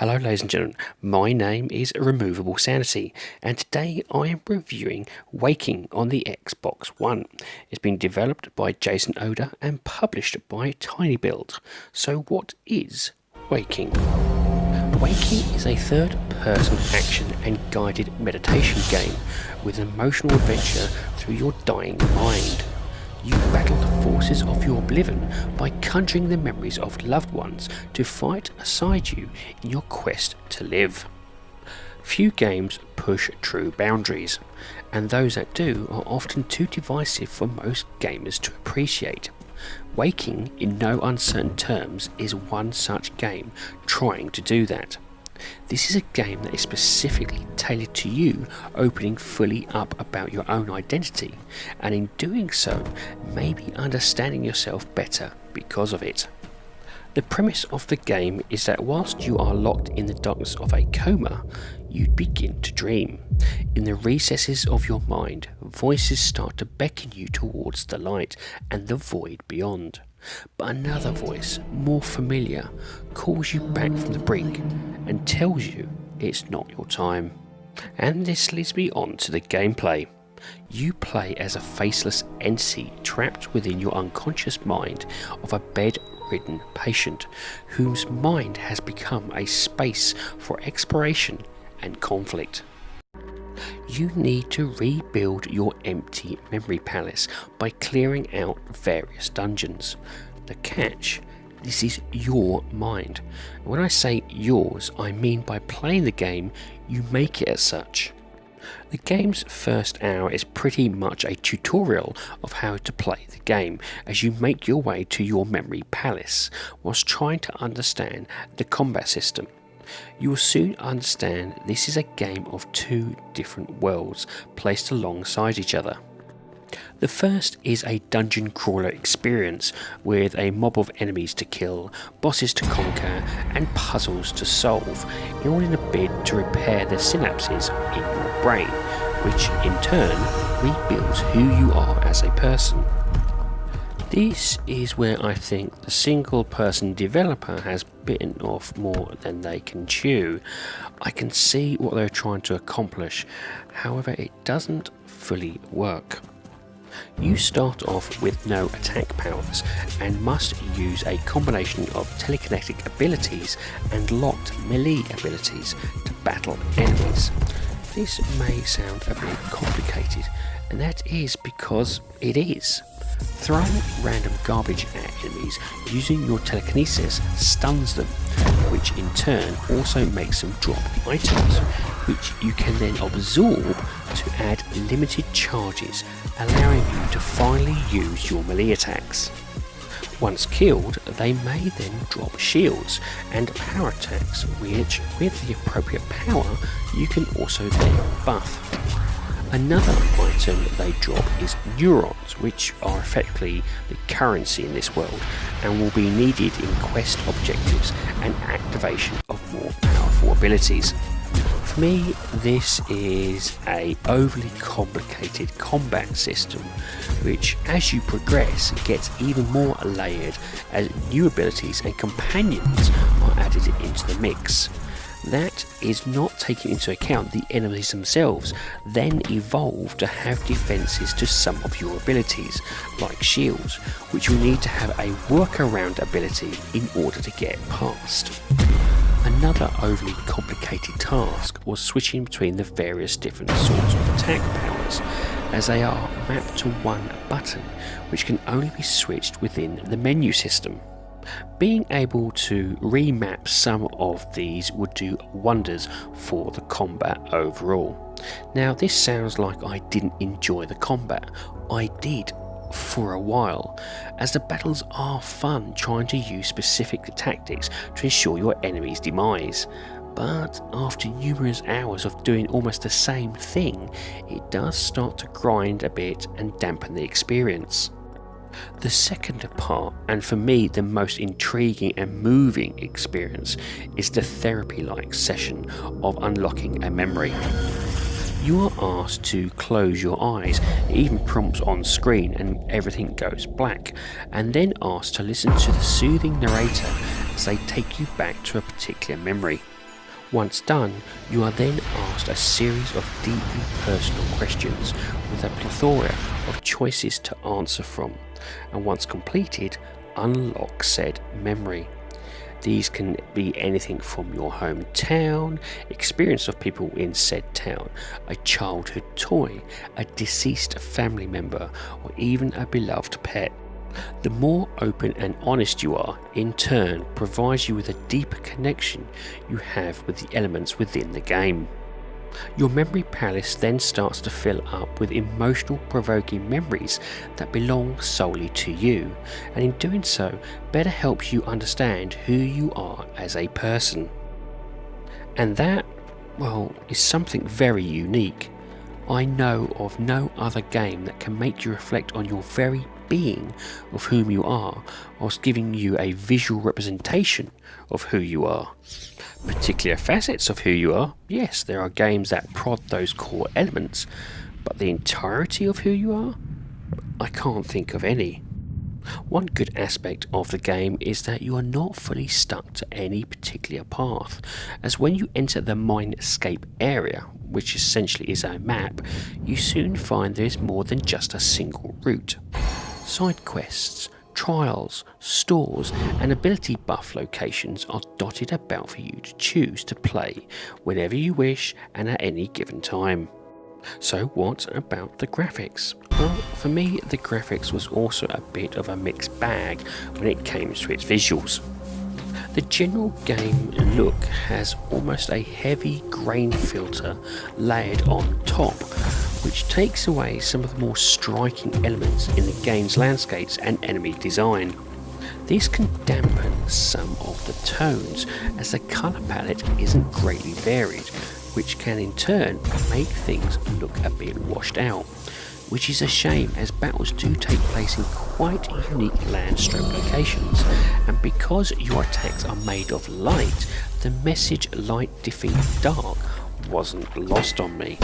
Hello ladies and gentlemen, my name is RemovableSanity and today I am reviewing Waking on the Xbox One. It's been developed by Jason Oda and published by TinyBuild. So what is Waking? Waking is a third-person action and guided meditation game with an emotional adventure through your dying mind. You battle the forces of your oblivion by conjuring the memories of loved ones to fight aside you in your quest to live. Few games push true boundaries, and those that do are often too divisive for most gamers to appreciate. Waking, in no uncertain terms, is one such game trying to do that. This is a game that is specifically tailored to you, opening fully up about your own identity, and in doing so, maybe understanding yourself better because of it. The premise of the game is that whilst you are locked in the darkness of a coma, you begin to dream. In the recesses of your mind, voices start to beckon you towards the light and the void beyond. But another voice, more familiar, calls you back from the brink and tells you it's not your time. And this leads me on to the gameplay. You play as a faceless entity trapped within your unconscious mind of a bedridden patient whose mind has become a space for exploration and conflict. You need to rebuild your empty memory palace by clearing out various dungeons. The catch: this is your mind. When I say yours, I mean by playing the game, you make it as such. The game's first hour is pretty much a tutorial of how to play the game as you make your way to your memory palace whilst trying to understand the combat system. You will soon understand this is a game of two different worlds placed alongside each other. The first is a dungeon crawler experience with a mob of enemies to kill, bosses to conquer and puzzles to solve, all in a bid to repair the synapses in your brain, which in turn rebuilds who you are as a person. This is where I think the single-person developer has bitten off more than they can chew. I can see what they're trying to accomplish, however it doesn't fully work. You start off with no attack powers and must use a combination of telekinetic abilities and locked melee abilities to battle enemies. This may sound a bit complicated, and that is because it is. Throwing random garbage at enemies using your telekinesis stuns them, which in turn also makes them drop items, which you can then absorb to add limited charges, allowing you to finally use your melee attacks. Once killed, they may then drop shields and power attacks, which, with the appropriate power, you can also then buff. Another item they drop is neurons, which are effectively the currency in this world and will be needed in quest objectives and activation of more powerful abilities. For me, this is an overly complicated combat system, which as you progress gets even more layered as new abilities and companions are added into the mix. That is not taking into account the enemies themselves then evolve to have defences to some of your abilities, like shields, which you'll need to have a workaround ability in order to get past. Another overly complicated task was switching between the various different sorts of attack powers, as they are mapped to one button, which can only be switched within the menu system. Being able to remap some of these would do wonders for the combat overall. Now this sounds like I didn't enjoy the combat. I did for a while, as the battles are fun trying to use specific tactics to ensure your enemy's demise. But after numerous hours of doing almost the same thing, it does start to grind a bit and dampen the experience. The second part, and for me the most intriguing and moving experience, is the therapy-like session of unlocking a memory. You are asked to close your eyes, it even prompts on screen and everything goes black, and then asked to listen to the soothing narrator as they take you back to a particular memory. Once done, you are then asked a series of deeply personal questions with a plethora of choices to answer from, and once completed, unlock said memory. These can be anything from your hometown, experience of people in said town, a childhood toy, a deceased family member, or even a beloved pet. The more open and honest you are, in turn, provides you with a deeper connection you have with the elements within the game. Your memory palace then starts to fill up with emotional provoking memories that belong solely to you, and in doing so better helps you understand who you are as a person. And that, well, is something very unique. I know of no other game that can make you reflect on your very being of whom you are, whilst giving you a visual representation of who you are. Particular facets of who you are, yes, there are games that prod those core elements, but the entirety of who you are? I can't think of any. One good aspect of the game is that you are not fully stuck to any particular path, as when you enter the Mindscape area, which essentially is a map, you soon find there is more than just a single route. Side quests, trials, stores and ability buff locations are dotted about for you to choose to play whenever you wish and at any given time. So what about the graphics? Well, for me the graphics was also a bit of a mixed bag when it came to its visuals. The general game look has almost a heavy grain filter layered on top, which takes away some of the more striking elements in the game's landscapes and enemy design. This can dampen some of the tones as the colour palette isn't greatly varied, which can in turn make things look a bit washed out, which is a shame as battles do take place in quite unique landscape locations, and because your attacks are made of light, the message light defeats dark wasn't lost on me.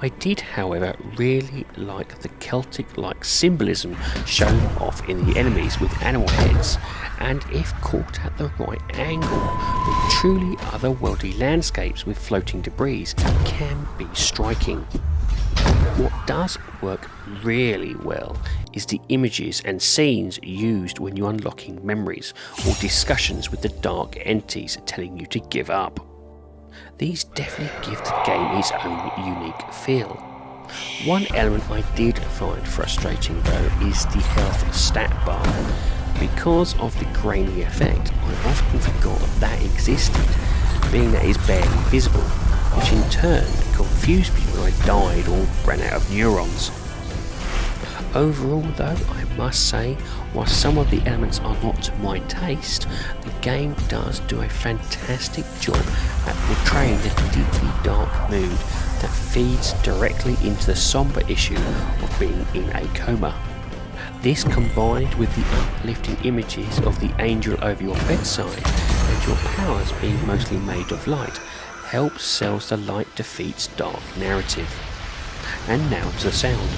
I did, however, really like the Celtic-like symbolism shown off in the enemies with animal heads, and if caught at the right angle, the truly otherworldly landscapes with floating debris can be striking. What does work really well is the images and scenes used when you're unlocking memories or discussions with the dark entities telling you to give up. These definitely give the game its own unique feel. One element I did find frustrating though is the health stat bar. Because of the grainy effect, I often forgot that existed, being that it's barely visible, which in turn confused me when I died or ran out of neurons. Overall though, I must say, while some of the elements are not to my taste, the game does do a fantastic job at portraying the deeply dark mood that feeds directly into the somber issue of being in a coma. This, combined with the uplifting images of the angel over your bedside and your powers being mostly made of light, helps sells the light defeats dark narrative. And now to the sound.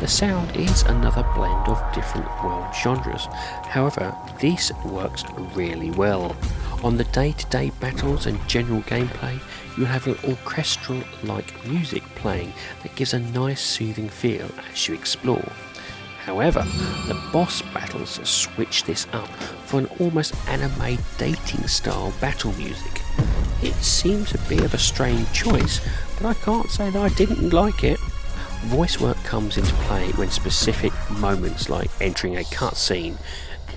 The sound is another blend of different world genres, however this works really well. On the day-to-day battles and general gameplay, you have an orchestral-like music playing that gives a nice soothing feel as you explore. However, the boss battles switch this up for an almost anime dating style battle music. It seems a bit of a strange choice, but I can't say that I didn't like it. Voice work comes into play when specific moments like entering a cutscene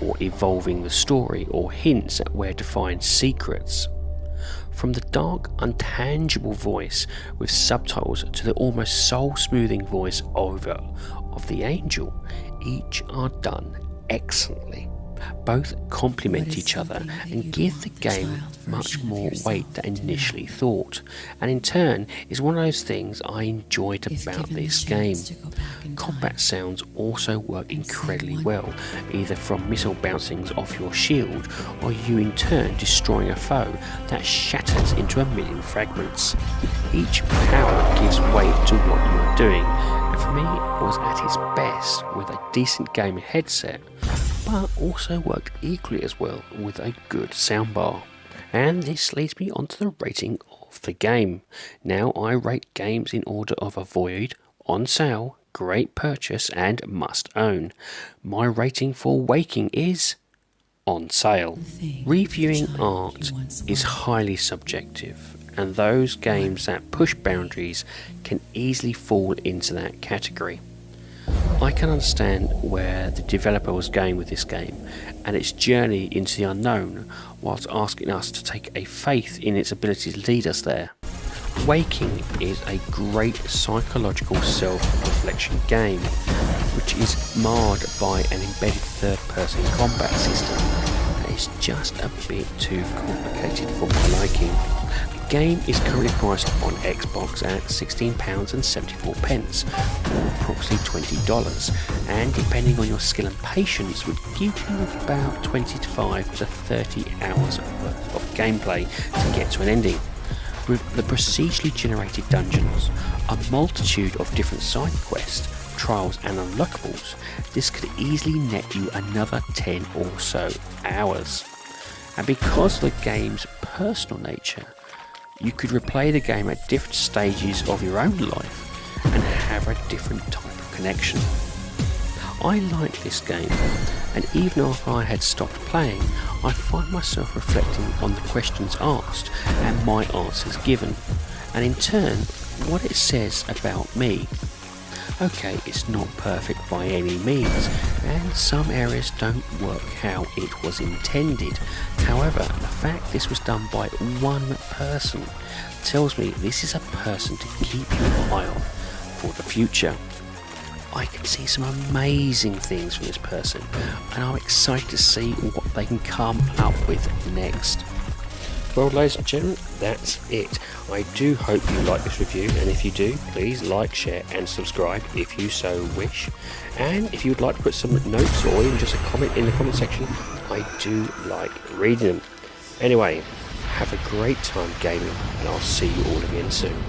or evolving the story or hints at where to find secrets. From the dark, untangible voice with subtitles to the almost soul-smoothing voice over of the angel, each are done excellently. Both complement each other and give the game much more weight than initially thought, and in turn is one of those things I enjoyed about this game. Combat sounds also work incredibly well, either from missile bouncings off your shield or you in turn destroying a foe that shatters into a million fragments. Each power gives weight to what you're doing, and for me it was at its best with a decent gaming headset, but also worked equally as well with a good soundbar. And this leads me on to the rating of the game. Now I rate games in order of avoid, on sale, great purchase and must own. My rating for Waking is on sale. Reviewing art is highly subjective, and those games that push boundaries can easily fall into that category. I can understand where the developer was going with this game and its journey into the unknown, whilst asking us to take a faith in its ability to lead us there. Waking is a great psychological self-reflection game, which is marred by an embedded third-person combat system that is just a bit too complicated for my liking. The game is currently priced on Xbox at £16.74, or approximately $20, and depending on your skill and patience would give you about 25 to 30 hours worth of gameplay to get to an ending. With the procedurally generated dungeons, a multitude of different side quests, trials and unlockables, this could easily net you another 10 or so hours. And because of the game's personal nature, you could replay the game at different stages of your own life and have a different type of connection. I like this game, and even after I had stopped playing, I find myself reflecting on the questions asked and my answers given, and in turn, what it says about me. Okay, it's not perfect by any means, and some areas don't work how it was intended. However, the fact this was done by one person tells me this is a person to keep your eye on for the future. I can see some amazing things from this person, and I'm excited to see what they can come up with next. Well, ladies and gentlemen, that's it. I do hope you like this review, and if you do, please like, share and subscribe if you so wish. And if you would like to put some notes or even just a comment in the comment section, I do like reading them. Anyway, have a great time gaming, and I'll see you all again soon.